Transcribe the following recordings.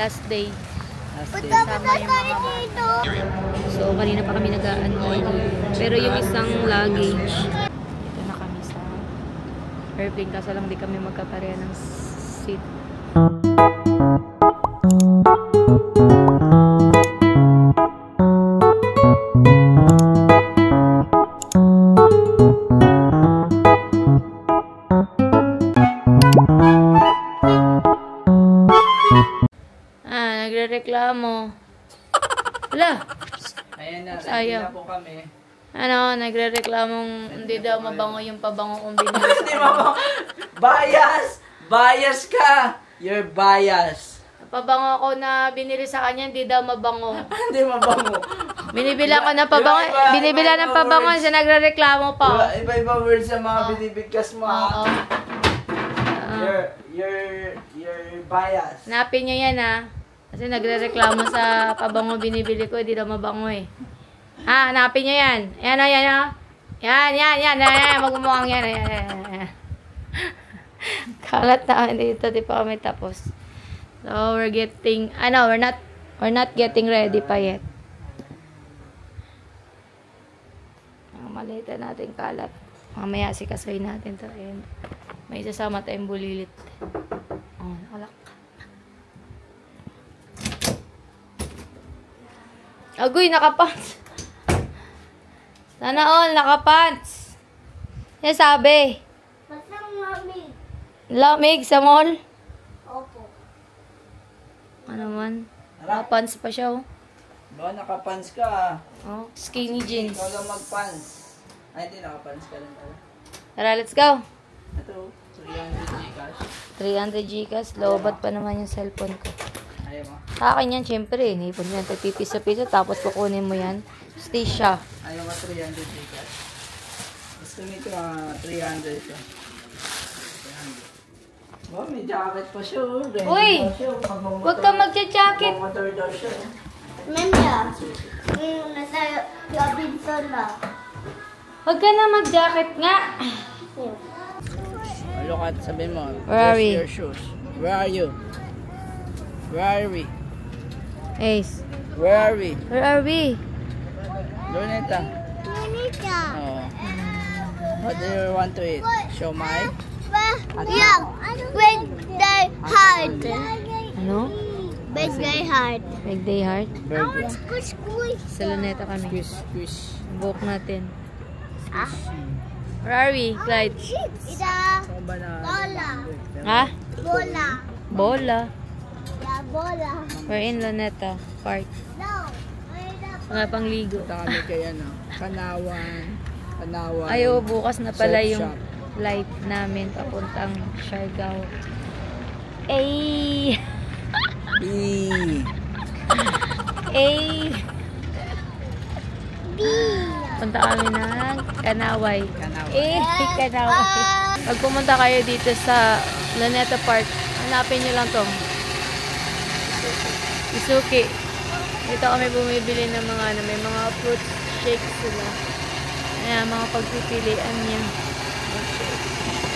last day. Sama yung mga bata. So, kanina pa kami nag-unload. Pero yung isang luggage, ito na kami sa airplane. Kaso lang di kami magkapareha ng seat. Nagre-reklamo. Wala. Ayan na, sayang. na po kami. Ano, nagre-reklamong hindi daw mabango yung pabango kong binili sa Hindi mabango. Bias! Bias ka! You're bias. pabango ko na binili sa kanya, hindi daw mabango. Hindi mabango. Binibila ko ng pabango, binibila ng pabango, siya nagre-reklamo pa. Iba-iba words sa mga binibigkas mo. Oo. You're bias. Hanapin nyo yan ha. Kasi nagre-reklamo sa pabango binibili ko, hindi daw mabango eh. Ha, hanapin nyo yan. Yan o, yan o. Yan. Magmumukhang yan. Kalat na dito, di pa kami tapos. So, we're getting, we're not getting ready pa yet. Malitan natin kalat. Mamaya sikasuhin natin to. Ayan. May isasama tayong bulilit. Oh, nakalak. Agoy, nakapants. Sana all, nakapants. Yan sabi. Masang lamig. Lamig sa mall? Opo. Ano man? Nakapants pa siya oh. Ba, nakapants ka. Oh, skinny jeans. Ikaw lang magpants. Ay, hindi, nakapants ka lang pala. Tara, let's go. Ito, 300 Gcash. 300 Gcash. Lobat pa naman yung cellphone ko. Ayaw mo. Sa akin yan, syempre. Nipon yan. Pipiso-piso. Tapos kukunin mo yan. Stay siya. Ayaw mo 300 Gcash. Gusto nito 300 ka. 300. Oh, may jacket pa siya. Uy! Huwag ka magja-jacket. Motor daw siya. Manda. Nasa Robinson na. Huwag ka na mag-jacket nga. Look at, sabihin mo. Where are we? Your shoes. Where are you? Where are we? Ace. Where are we? Where are we? Luneta. Manita. Oh. What do you want to eat? Siomai? Yeah. Birthday heart. Ano? Birthday heart. Big day heart. Burger. Squish, squish. Sa Luneta kami. Squish, squish. Book natin. Where are we, Clyde? Ita. Saan ba na? Bola. Ha? Bola. Bola. Yeah, bola. We're in Luneta Park. No. Mga pangligo. Punta kami kay ano, Kanawan. Kanawan. Ayo, bukas na pala Surf yung shop. flight namin papuntang Siargao. Ay! Ay! Punta kami ng Kanaway. Kanaway. Pag pumunta kayo dito sa Luneta Park, hanapin nyo lang to. Isuki. Dito kami bumibili ng mga may mga fruit shakes sila. Ayan, mga pagpipilian niya.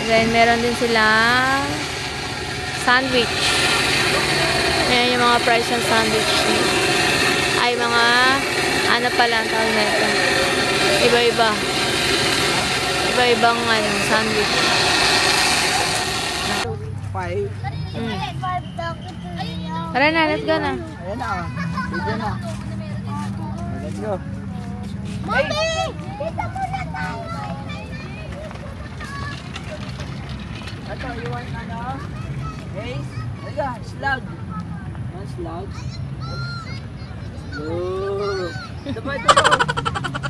And then, meron din silang sandwich. Ayan yung mga price ng sandwich. Ay, mga ano pala ang tawag na ito. Iba-iba. Iba-ibang sandwich. 5. Tara na, let's go na. Ayan na. Video na. Let's go. Mami! Dito muna tayo! Ito, you want ano? Ace? Ayan, slug. One slug. Go. Ito.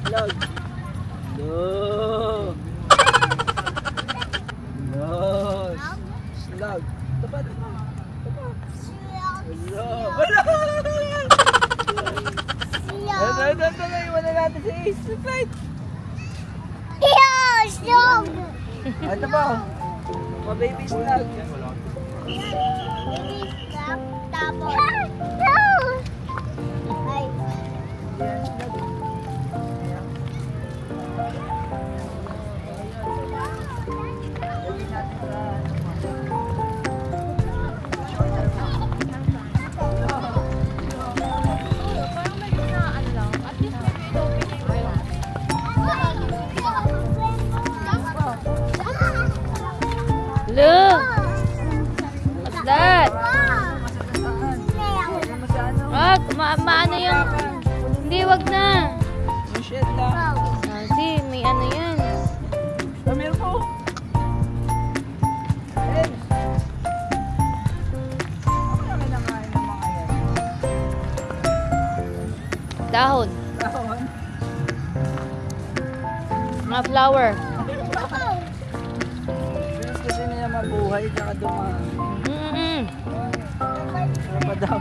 Slug. Go. Go. Slug. Ito pa. Hello. Ito. Iwan na natin si Ace. Flight. Yeah, slug! Ito pa. Baby slug. Tapos. Ay. Maano yung... Hindi, wag na. Yung shed lang. Kasi may ano yan. Meron ko. Eh. Ako na kinakain ng mga yan. Dahon. Dahon. Mga flower. Bilis kasi niya mabuhay tsaka dumaan. Ano pa daw?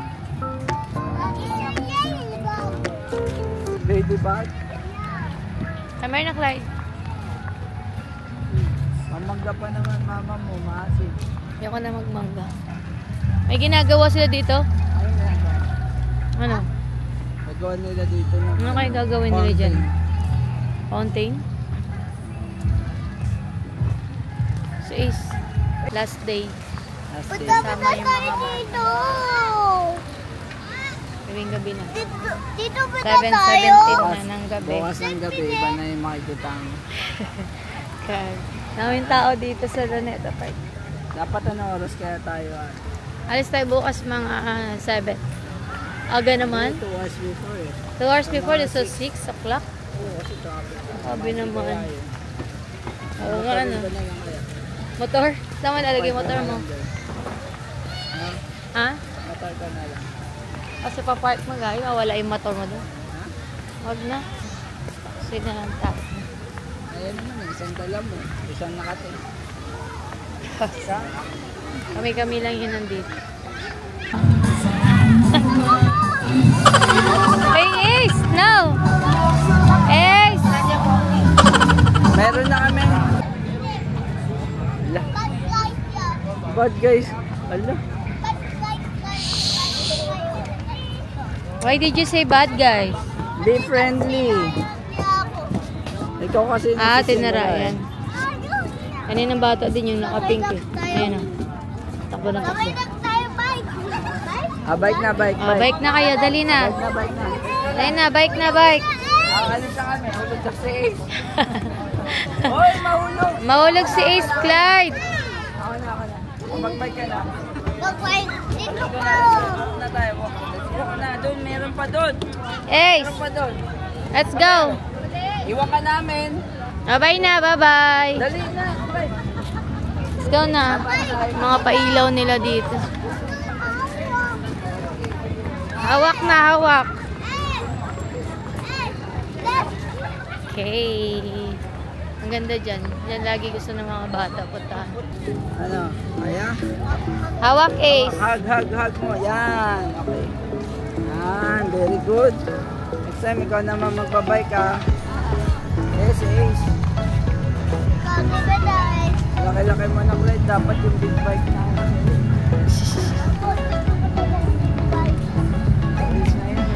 Baby bag. Meron na, Clyde. Mamangga pa naman mama mo, maasin. Ayoko na magmangga. May ginagawa sila dito? Ayun na. Ano? Nagawa nila dito ng Ano kayo gagawin nila dyan? Fountain? So is last day. Last day. Sama yung mga bata. Dito. Gawing gabi na. Dito ba tayo? 7:17 na ng gabi. Bukas ng gabi, iba na yung makikita mo. Daming tao dito sa Luneta Park. Dapat ano oras kaya tayo Alis tayo bukas mga 7. Aga naman. 2 hours before eh. 2 hours before, so 6 o'clock. Oo, kasi traffic. Sabi naman. Kaya yun. Oo nga ano. Iba na lang kaya. Motor? Saan mo nalagay motor mo? Ha? Ha? Motor ka na lang. Kasi pa-park mo gayo, wala yung motor mo doon. Ha? Wag na. Kasi na lang taas na. Ayan naman eh, isang dala mo. Isang nakate. Isa? Kami lang yun nandito. Hey, Ace! No! Ace! Meron na kami. Ala. Bad guys. Ala. Why did you say bad, guys? Be friendly. Ikaw kasi Tinara. Yan. Kaninang bata din yung naka-pink eh. Ayan o. Takbo ng takbo. Bike na, bike. Bike na kayo, dali na. Bike na. Dali na, bike na, bike. Alis na kami. Hulog na si Ace. Hoy, mahulog. Mahulog si Ace, Clyde. Ako na. Mag-bike ka na. Dito po. Walk na tayo. Walk na. Doon, meron pa doon. Ace, Meron pa doon. let's go. Iwan ka namin. Bye na, bye-bye. Dali na. Bye. Let's go na. Mga pailaw nila dito. Hawak na, hawak. Okay. Ang ganda dyan. Dyan lagi gusto ng mga bata puntahan. Ano? Kaya? Hawak, Ace. Hug mo. Yan. Okay. Yan. Very good. Next time, ikaw naman magbabike ka. Yes, Ace. Laki-laki mo ng ride. Dapat yung big bike na. Ace na yun.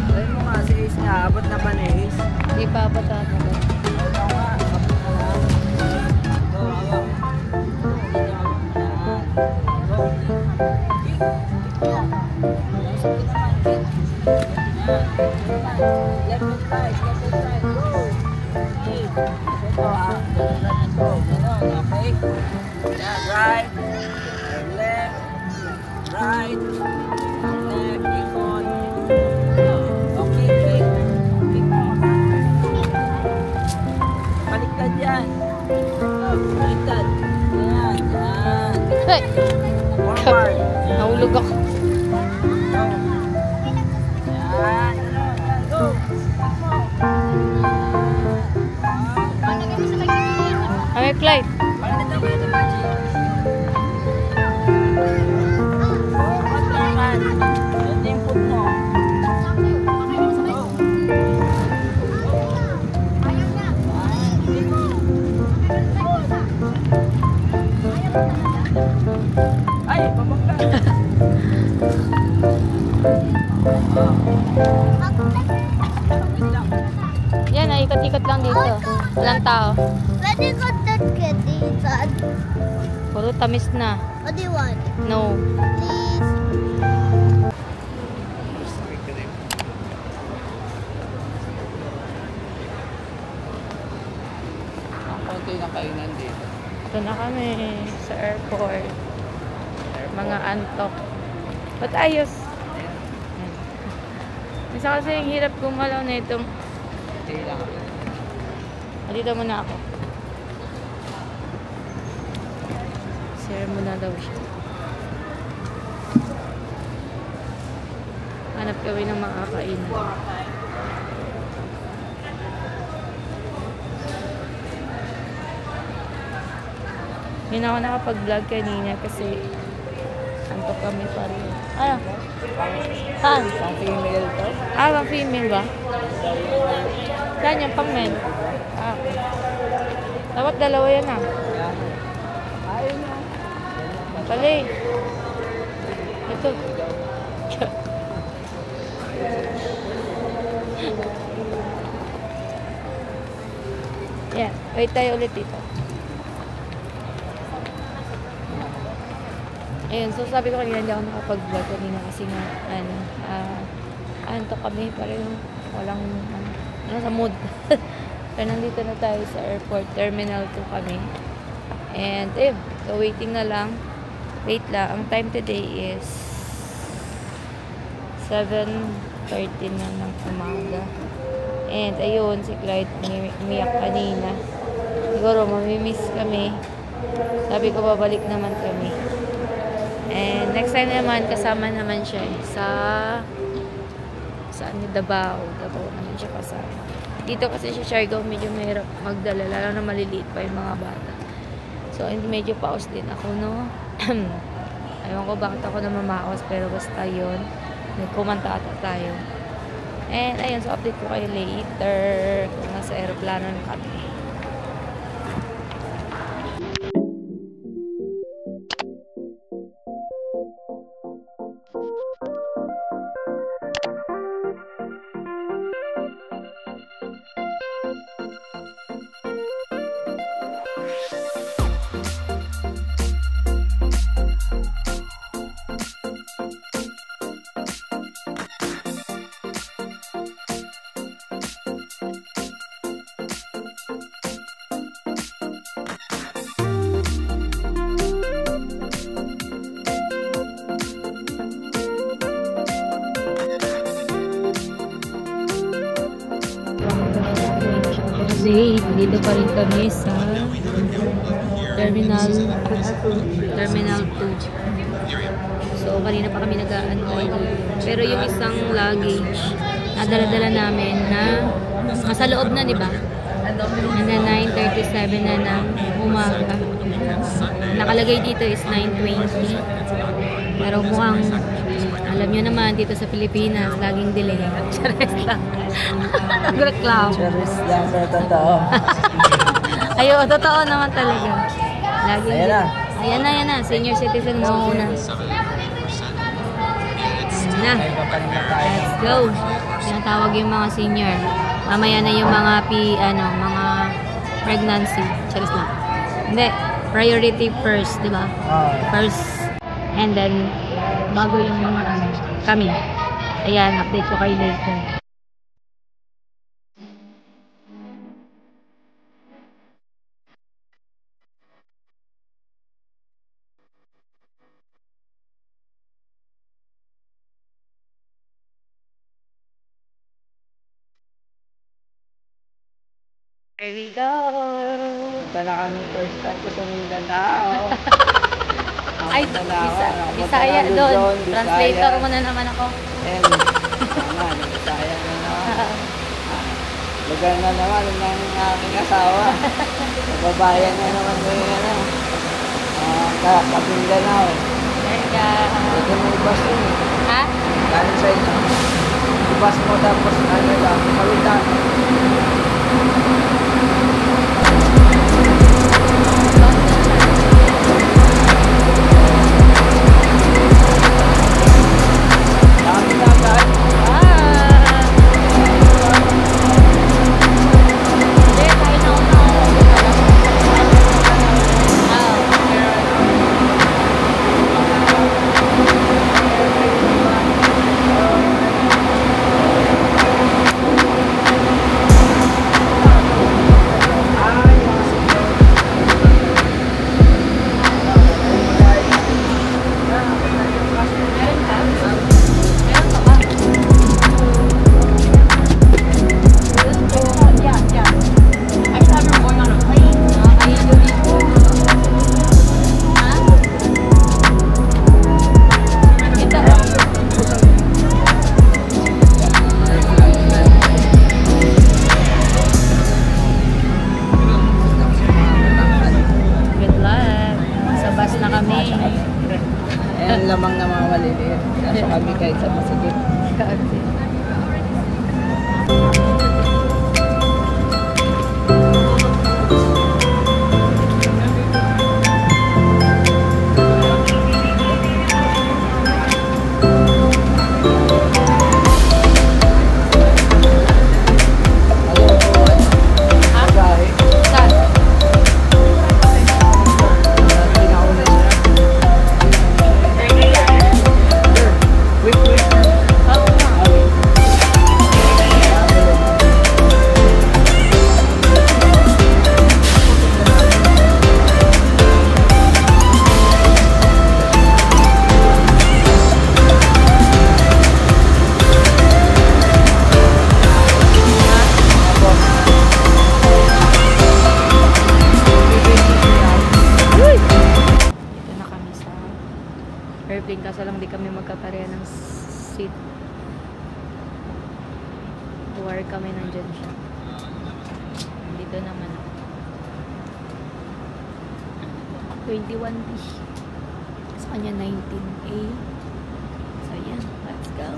Try mo nga si Ace nga. Abot na ba ni Ace? Hindi pa ba ito? Right, left, right, left, ikon. Okay, kick. Kick mo. Baliktad yan. Baliktad. Yan. Hey! Forward. Nahulog ako. Go. Yan. Go. Kami, Clyde. Paano na ba ito, Pachi? Ito yung foot mo. Ay, babagla. Yan, ikot-ikot lang dito. Walang tao. Pwede ko tatket dito. Puro tamis na. What do you want? No. Please. Ang konti na kainan dito. Ito na kami sa airport. Mga antok. But ayos. Isa kasi yung hirap gumalaw na itong... Hindi lang. Dito muna ako. Share mo na daw siya. Hanap kami ng makakainan. Hindi na ako nakapag-vlog kanina kasi antok kami pa rin. Ano? Saan? Pang female to? Ah, pang female ba? Saan yung pang men? Ah, okay. Dapat dalawa yan ah. Yan. Ayun na. Pala eh. Ito. Yan. Wait tayo ulit dito. Ayun. So sabi ko kanina hindi ako nakapag-vlog kanina kasi nga antok kami. Parang walang sa mood. Pero nandito na tayo sa airport. Terminal 2 kami. And so waiting na lang. Wait lang. Ang time today is 7:30 na ng umaga. And ayun, si Clyde umiyak kanina. Siguro mamimiss kami. Sabi ko babalik naman kami. And next time naman kasama naman siya sa Davao naman siya kasama. Dito kasi sa Siargao medyo mahirap magdala, lalo na maliliit pa yung mga bata. So medyo paus din ako, no? Ayaw ko bakit ako namamaos, pero basta yun. Nagkumanta ata tayo. And ayun, so update ko kayo later kung nasa aeroplano na kami. Dito pa rin kami sa Terminal 2. So, kanina pa kami nag-aantay dito. Pero yung isang luggage na dala-dala namin na nasa loob na, di ba? And then 9:37 na ng umaga. Nakalagay dito is 9:20. Pero mukhang alam nyo naman, dito sa Pilipinas, laging delay. Charis lang. Good clown. Charis lang, pero totoo. Ayun, totoo naman talaga. Laging Ayan na. Ayan na. Senior citizen mo una. Ayan na. Let's go. Tinatawag yung mga senior. Mamaya na yung mga mga pregnancy. Charis lang. Hindi. Priority first, di ba? First. And then, bago yung kami. Ayan, update ko kayo later. Here we go! Punta na kami first time ko sa Mindanao. Ay, Bisaya doon. Translator mo na naman ako. And, Bisaya na naman. Lugar na naman ng aking asawa. Babayan na naman ko yung Kapindanao. Ito mo ibas yun eh. Ha? Galing sa inyo. Ibas mo tapos kawitan. Kaunti. Magahe. Saan? Pinauna siya. Quick, quick. Oo nga. Uy! Dito na kami sa airplane kaso lang di kami magkapareha ng seat. War kami nandyan siya. Dito naman ako. 21B. Sa kanya 19A. So yan, let's go.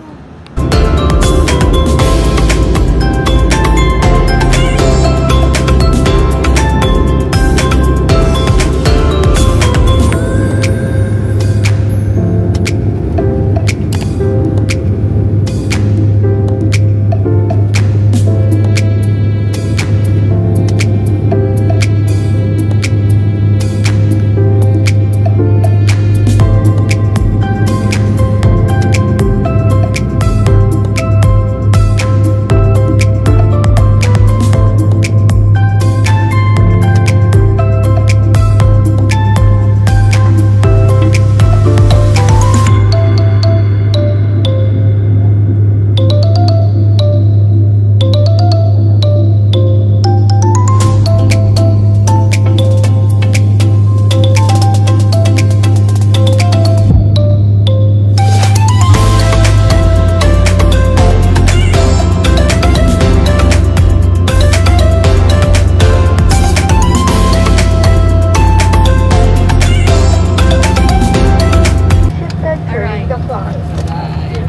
During the flight.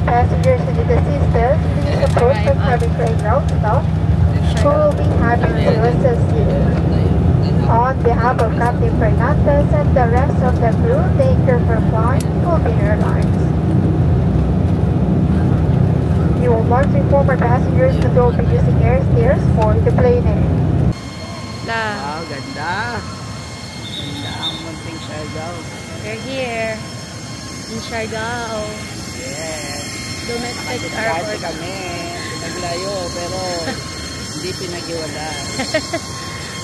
Passengers in the seatbelt, please approach the cabin crew ground staff who will be happy to assist you. On behalf of Captain Fernandez and the rest of the crew, thank you for flying Philippine Airlines. You will want to inform our passengers that they will be using air stairs for the planing. La, Wow, ganda. Ganda ang munting Siargao. we're here in Siargao. Yes. Domestic Dati airport. kami, pinaglayo, pero hindi pinaghiwala.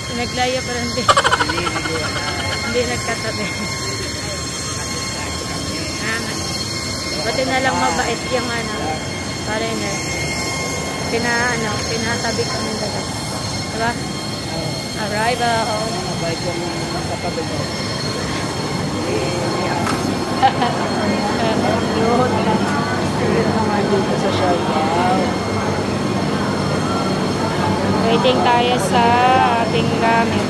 Pinaglayo pero hindi, Hindi naghiwala. hindi nagkatabi. Dati kami. Buti na lang mabait yung foreigner. Pinatabi kami dagat. Diba? Arrival. Mabait yung katabi ko. Yun naman dito sa Siargao. Waiting tayo sa ating ramen.